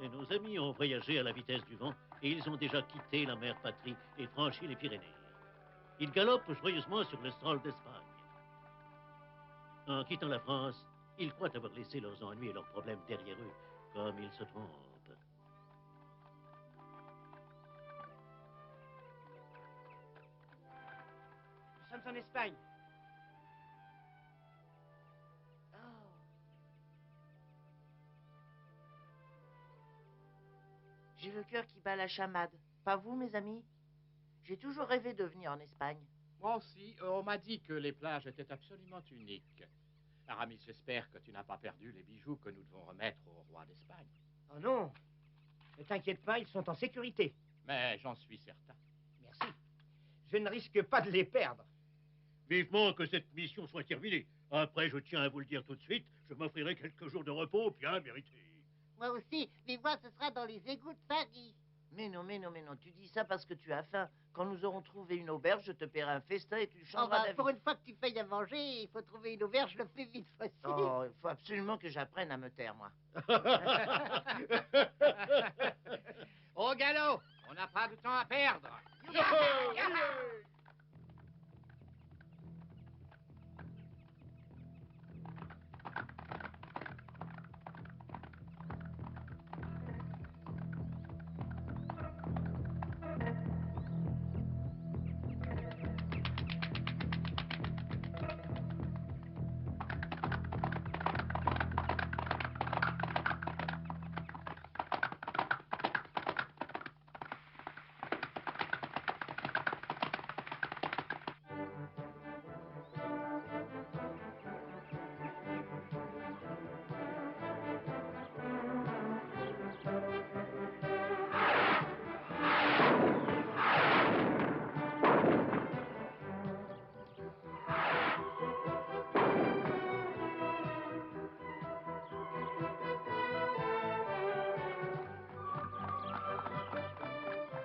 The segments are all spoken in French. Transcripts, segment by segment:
Et nos amis ont voyagé à la vitesse du vent et ils ont déjà quitté la mère patrie et franchi les Pyrénées. Ils galopent joyeusement sur le sol d'Espagne. En quittant la France, ils croient avoir laissé leurs ennuis et leurs problèmes derrière eux, comme ils se trompent. Nous sommes en Espagne. Oh. J'ai le cœur qui bat la chamade. Pas vous, mes amis? J'ai toujours rêvé de venir en Espagne. Moi aussi, on m'a dit que les plages étaient absolument uniques. Aramis, j'espère que tu n'as pas perdu les bijoux que nous devons remettre au roi d'Espagne. Oh non. Ne t'inquiète pas, ils sont en sécurité. Mais j'en suis certain. Merci. Je ne risque pas de les perdre. Vivement que cette mission soit terminée. Après, je tiens à vous le dire tout de suite, je m'offrirai quelques jours de repos bien mérités. Moi aussi, mais moi, ce sera dans les égouts de Paris. Mais non, tu dis ça parce que tu as faim. Quand nous aurons trouvé une auberge, je te paierai un festin et tu changeras d'avis. Pour une fois que tu fais à manger, il faut trouver une auberge le plus vite possible. Oh, il faut absolument que j'apprenne à me taire, moi. Au galop, on n'a pas de temps à perdre.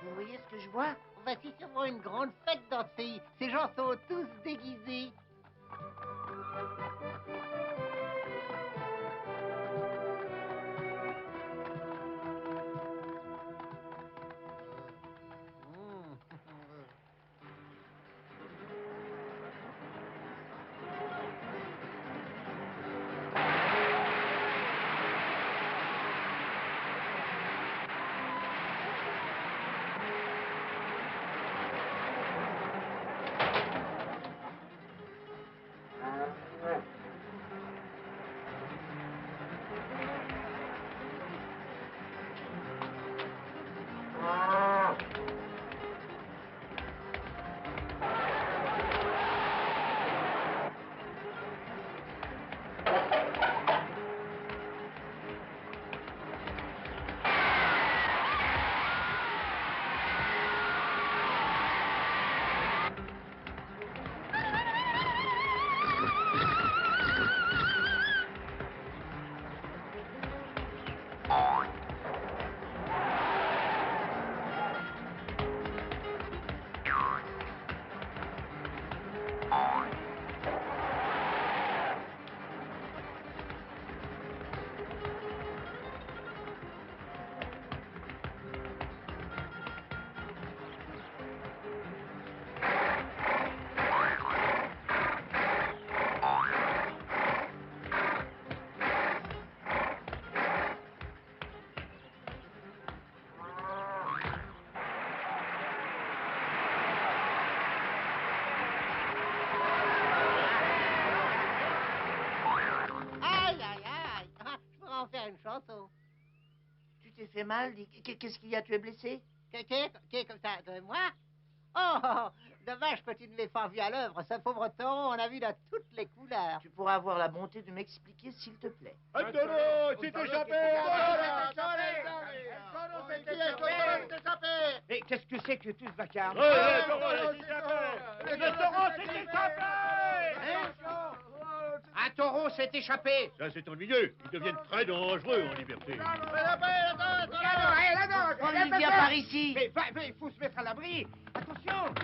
Vous voyez ce que je vois? Voici sûrement une grande fête dans ce pays. Ces gens sont tous déguisés. Une chanson. Tu t'es fait mal? Qu'est-ce qu'il y a? Tu es blessé? Qu'est comme ça? De moi? Oh, dommage que tu ne l'aies pas vu à l'œuvre. Ce pauvre taureau, on a vu de toutes les couleurs. Tu pourras avoir la bonté de m'expliquer, s'il te plaît. Un taureau s'est échappé! Et qu'est-ce que c'est que tout ce vacarme? Le taureau s'est échappé! Un taureau s'est échappé. Ça, c'est ennuyeux. Ils deviennent très dangereux en liberté. On y vient par ici. Mais il faut se mettre à l'abri. Attention!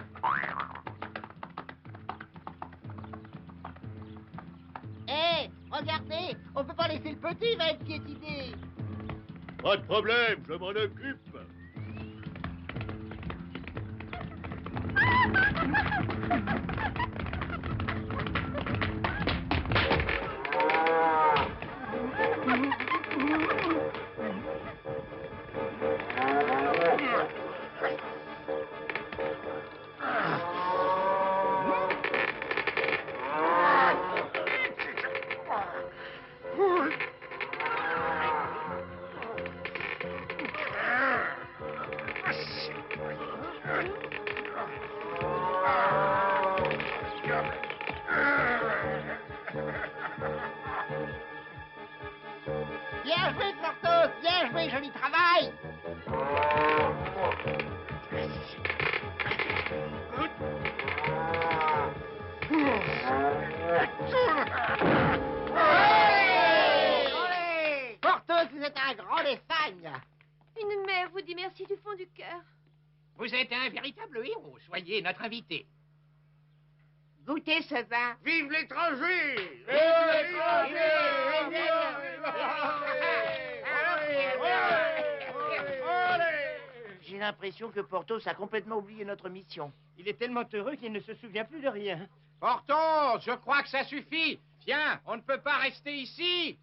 Hé, regardez, on peut pas laisser le petit, il va être piétiné. Pas de problème, je m'en occupe. Bien joué, Porthos! Bien joué, joli travail! Allez! Porthos, vous êtes un grand d'Espagne! Une mère vous dit merci du fond du cœur. Vous êtes un véritable héros. Soyez notre invité. Goûtez ce vin! Vive l'étranger! J'ai l'impression que Porthos a complètement oublié notre mission. Il est tellement heureux qu'il ne se souvient plus de rien. Porthos, je crois que ça suffit. Viens, on ne peut pas rester ici.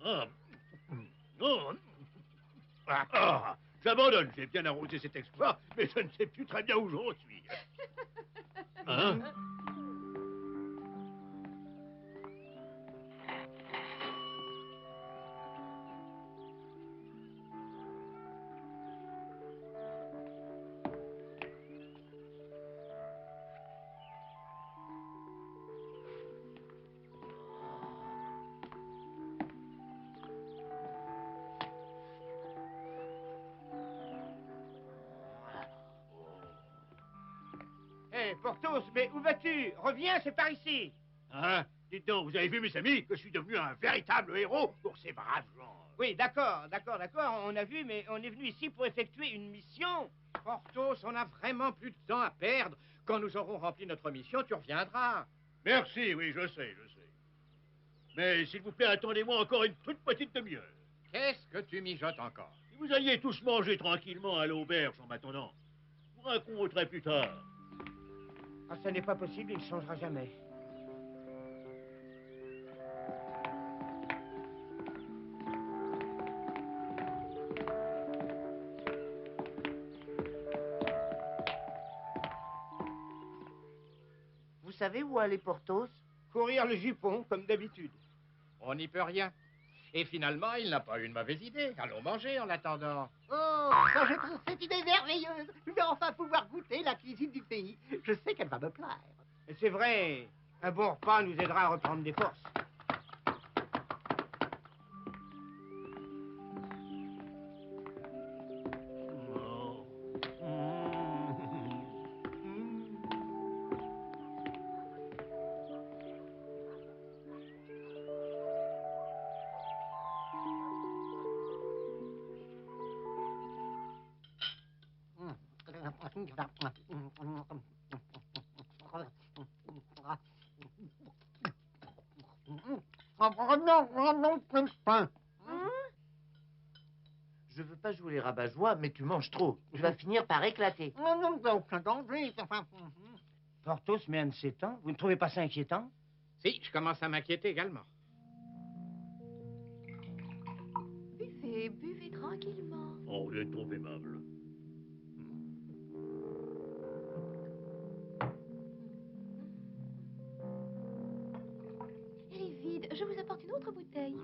Ah. Non. J'abandonne. J'ai bien arrosé cet exploit, mais je ne sais plus très bien où j'en suis. Hein? Hé, Porthos, mais où vas-tu? Reviens, c'est par ici. Hein? Dites donc, vous avez vu, mes amis, que je suis devenu un véritable héros pour ces braves gens. Oui, d'accord, on a vu, mais on est venu ici pour effectuer une mission. Porthos, on n'a vraiment plus de temps à perdre. Quand nous aurons rempli notre mission, tu reviendras. Merci, oui, je sais. Mais s'il vous plaît, attendez-moi encore une toute petite demi-heure. Qu'est-ce que tu mijotes encore? Si vous alliez tous manger tranquillement à l'auberge en m'attendant, je vous raconterai plus tard. Ah, ça n'est pas possible, il ne changera jamais. Vous savez où aller, Porthos? Courir le jupon, comme d'habitude. On n'y peut rien. Et finalement, il n'a pas eu une mauvaise idée. Allons manger en l'attendant. Oh, quand je trouve cette idée merveilleuse, je vais enfin pouvoir goûter la cuisine du pays. Je sais qu'elle va me plaire. Et c'est vrai, un bon repas nous aidera à reprendre des forces. Je veux pas jouer les rabat-joie, mais tu manges trop. Tu vas finir par éclater. Porthos, mais un de ces temps, vous ne trouvez pas ça inquiétant? Si, je commence à m'inquiéter également. Buvez, buvez tranquillement. Oh, vous êtes trop aimable. Elle est vide. Je vous apporte une autre bouteille.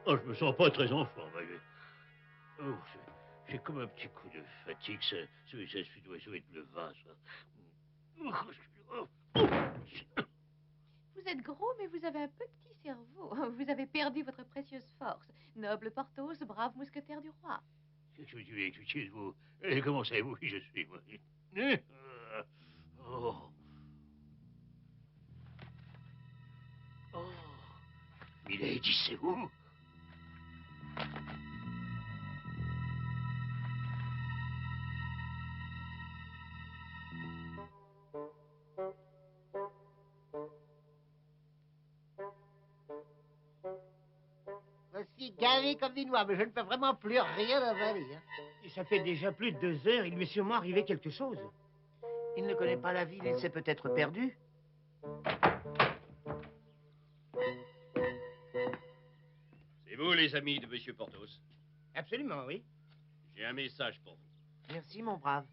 Oh, je me sens pas très en forme. Oh, J'ai comme un petit coup de fatigue, ça doit être le vin, ça. Vous êtes gros, mais vous avez un petit cerveau. Vous avez perdu votre précieuse force. Noble Porthos, brave mousquetaire du roi. Vous, comment savez-vous qui je suis, moi? Oh. Oh. Milady, c'est où? Je suis gavé comme des noix, mais je ne peux vraiment plus rien avaler. Hein. Et ça fait déjà plus de 2 heures, il lui est sûrement arrivé quelque chose. Il ne connaît pas la ville, il s'est peut-être perdu. C'est vous, les amis de Monsieur Porthos. Absolument, oui. J'ai un message pour vous. Merci, mon brave.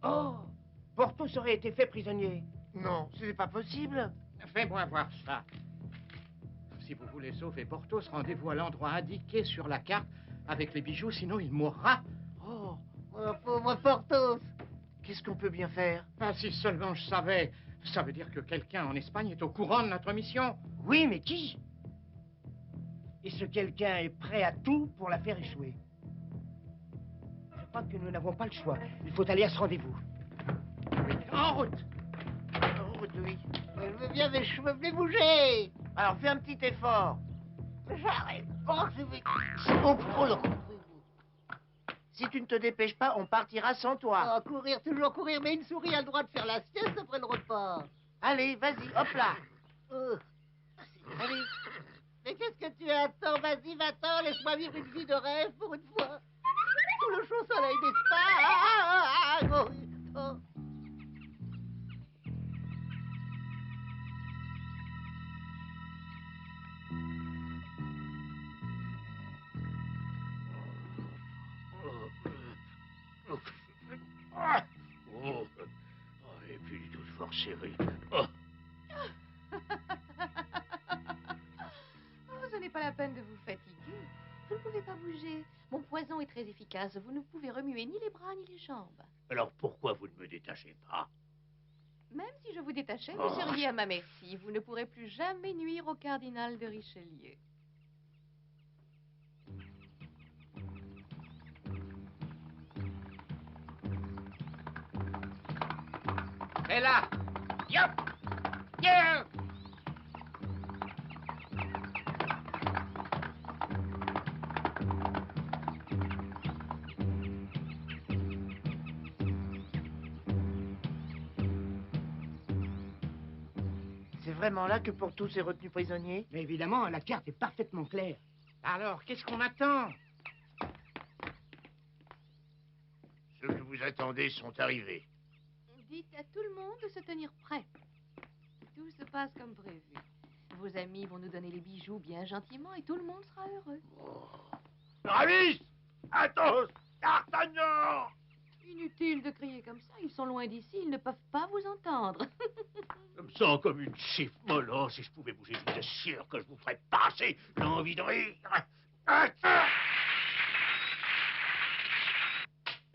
Oh, Porthos aurait été fait prisonnier. Non, ce n'est pas possible. Fais-moi voir ça. Si vous voulez sauver Porthos, rendez-vous à l'endroit indiqué sur la carte avec les bijoux, sinon il mourra. Oh, Oh, pauvre Porthos. qu'est-ce qu'on peut bien faire? Ah, si seulement je savais. Ça veut dire que quelqu'un en Espagne est au courant de notre mission. Oui, mais qui? Et ce quelqu'un est prêt à tout pour la faire échouer. Je crois que nous n'avons pas le choix. Il faut aller à ce rendez-vous. En route. En route, oui. Je veux bien, mais je veux plus bouger. Alors fais un petit effort. J'arrête pas, je vais... Oh là. Si tu ne te dépêches pas, on partira sans toi. Oh, courir, toujours courir, mais une souris a le droit de faire la sieste après le repas. Allez, vas-y, hop là. Oh. Allez. Mais qu'est-ce que tu attends? Vas-y, va-t'en, laisse-moi vivre une vie de rêve pour une fois. Sous le chaud soleil d'Espagne. Oh. Oh, et puis du tout de force serrée. Oh. Oh, ce n'est pas la peine de vous fatiguer. Vous ne pouvez pas bouger. Mon poison est très efficace. Vous ne pouvez remuer ni les bras ni les jambes. Alors pourquoi vous ne me détachez pas? Même si je vous détachais, vous seriez à ma merci. Vous ne pourrez plus jamais nuire au cardinal de Richelieu. C'est là. Yop. Yeah. C'est vraiment là que Porthos est retenu prisonnier? Mais évidemment, la carte est parfaitement claire. Alors, qu'est-ce qu'on attend? Ceux que vous attendez sont arrivés. Dites à tout le monde de se tenir prêt. Tout se passe comme prévu. Vos amis vont nous donner les bijoux bien gentiment et tout le monde sera heureux. Aramis! Athos! D'Artagnan! Inutile de crier comme ça. Ils sont loin d'ici. Ils ne peuvent pas vous entendre. Je me sens comme une chiffre mollant. Si je pouvais bouger, je vous assure que je vous ferais passer l'envie de rire.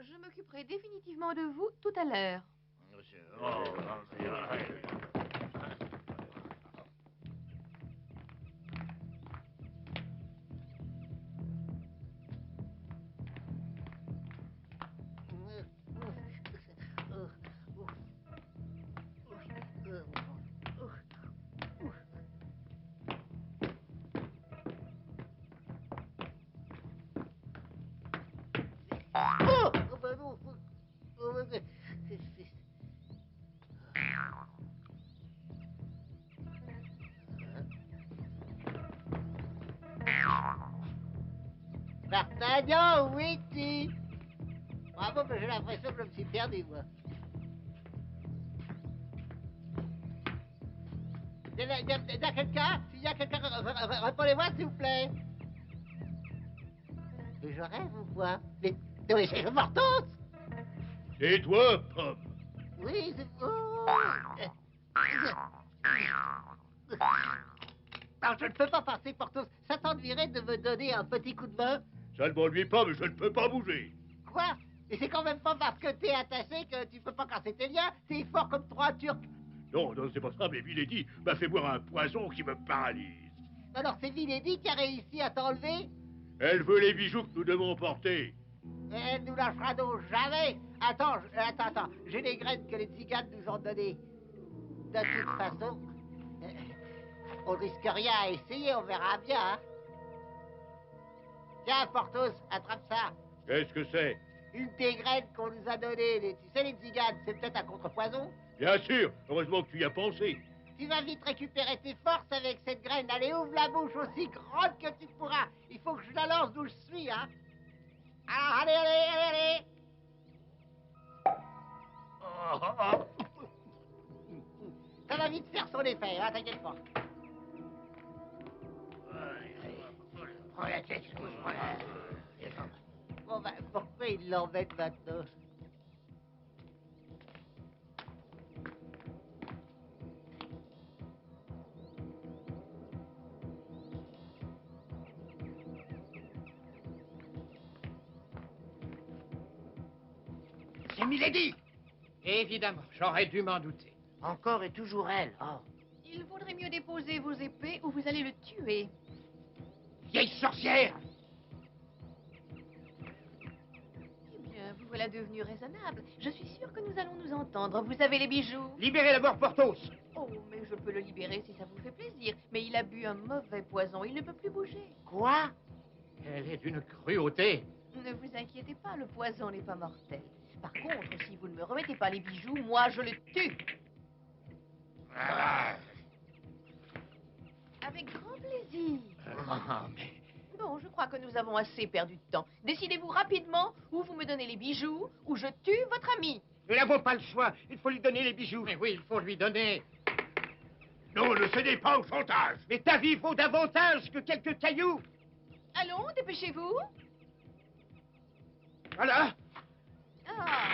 Je m'occuperai définitivement de vous tout à l'heure. D'Artagnan, où es-tu? Bravo, mais j'ai l'impression que je me suis perdu, moi. Il y a quelqu'un? S'il y a quelqu'un, répondez-moi, s'il vous plaît. Mais je rêve ou quoi? Mais c'est Porthos! Et toi, Pomme? Oui, c'est... Oh. Alors, je ne peux pas passer, Porthos. Ça t'ennuierait de me donner un petit coup de main? Ça ne m'ennuie pas, mais je ne peux pas bouger. Quoi? Et c'est quand même pas parce que t'es attaché que tu peux pas casser tes liens. T'es fort comme 3 Turcs. Non, non, c'est pas ça, mais Milady m'a fait boire un poison qui me paralyse. Alors, c'est Milady qui a réussi à t'enlever? Elle veut les bijoux que nous devons porter. Elle nous lâchera donc jamais. Attends, attends. J'ai les graines que les tziganes nous ont données. De toute façon, on risque rien à essayer, on verra bien. Hein. Tiens, Porthos, attrape ça. Qu'est-ce que c'est? Une des graines qu'on nous a données. Tu sais, les tziganes, c'est peut-être un contrepoison. Bien sûr, heureusement que tu y as pensé. Tu vas vite récupérer tes forces avec cette graine. Allez, ouvre la bouche aussi grande que tu pourras. Il faut que je la lance d'où je suis, hein. Alors, allez. Ça va vite faire son effet, hein, t'inquiète pas. Prends la tête, Bon, ben, pourquoi il l'embête maintenant? C'est Milady! Évidemment, j'aurais dû m'en douter. Encore et toujours elle. Oh. Il vaudrait mieux déposer vos épées ou vous allez le tuer. Vieille sorcière! Eh bien, vous voilà devenu raisonnable. Je suis sûre que nous allons nous entendre. Vous avez les bijoux? Libérez d'abord Porthos! Oh, mais je peux le libérer si ça vous fait plaisir. Mais il a bu un mauvais poison. Il ne peut plus bouger. Quoi? Elle est d'une cruauté. Ne vous inquiétez pas, le poison n'est pas mortel. Par contre, si vous ne me remettez pas les bijoux, moi, je le tue. Avec grand plaisir. Bon, je crois que nous avons assez perdu de temps. Décidez-vous rapidement, ou vous me donnez les bijoux, ou je tue votre ami. Nous n'avons pas le choix. Il faut lui donner les bijoux. Mais oui, il faut lui donner. Non, ne cédez pas au chantage. Mais ta vie vaut davantage que quelques cailloux. Allons, dépêchez-vous. Voilà. Ah.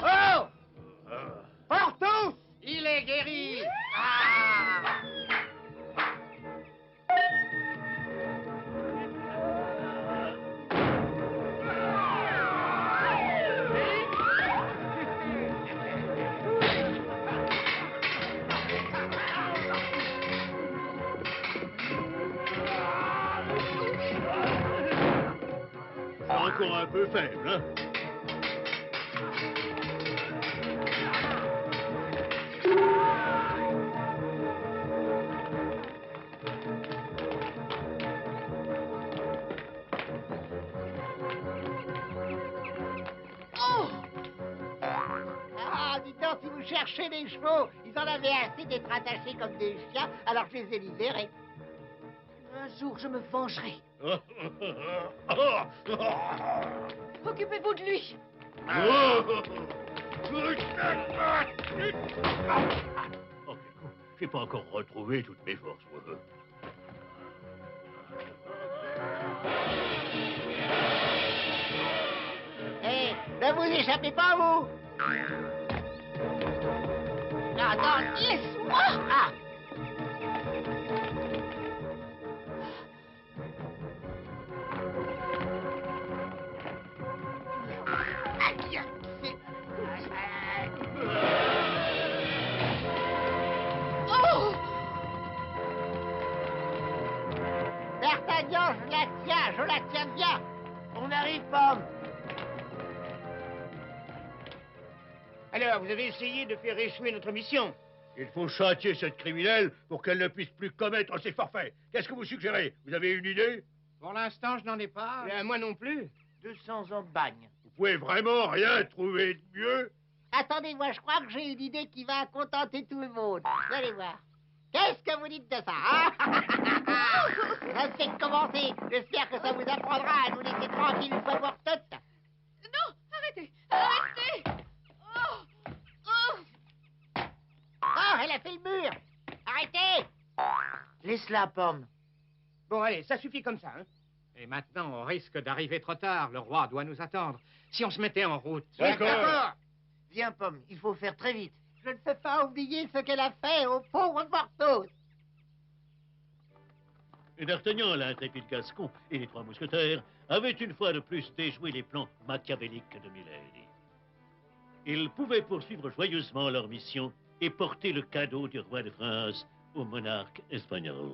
Oh! Porthos! Il est guéri. C'est encore un peu faible, hein? Ah, dis donc, si vous cherchez des chevaux, ils en avaient assez d'être attachés comme des chiens, alors je les ai libérés. Un jour, je me vengerai. Occupez-vous de lui. Oh, quel coup. J'ai pas encore retrouvé toutes mes forces. Hé, ne vous échappez pas, vous! Non, non, Laisse-moi. ah! Aïe, Oh! D'Artagnan, je la tiens bien. On arrive, Pomme. Alors, vous avez essayé de faire échouer notre mission. Il faut châtier cette criminelle pour qu'elle ne puisse plus commettre ses forfaits. Qu'est-ce que vous suggérez? Vous avez une idée? Pour l'instant, je n'en ai pas. Moi non plus. 200 ans de bagne. Vous pouvez vraiment rien trouver de mieux? Attendez, moi, je crois que j'ai une idée qui va contenter tout le monde. Vous allez voir. Qu'est-ce que vous dites de ça, hein? Ça fait que commencer. J'espère que ça vous apprendra à nous laisser tranquilles une fois pour toutes. Non, arrêtez. Arrêtez. Oh! Oh! Oh, elle a fait le mur. Arrêtez. Laisse-la, Pomme. Bon, allez, ça suffit comme ça, hein. Et maintenant, on risque d'arriver trop tard. Le roi doit nous attendre. Si on se mettait en route. D'accord. Viens, Pomme, il faut faire très vite. Je ne peux pas oublier ce qu'elle a fait au pauvre Porthos. Et D'Artagnan, l'intrépide Gascon et les trois mousquetaires avaient une fois de plus déjoué les plans machiavéliques de Milady. Ils pouvaient poursuivre joyeusement leur mission et porter le cadeau du roi de France au monarque espagnol.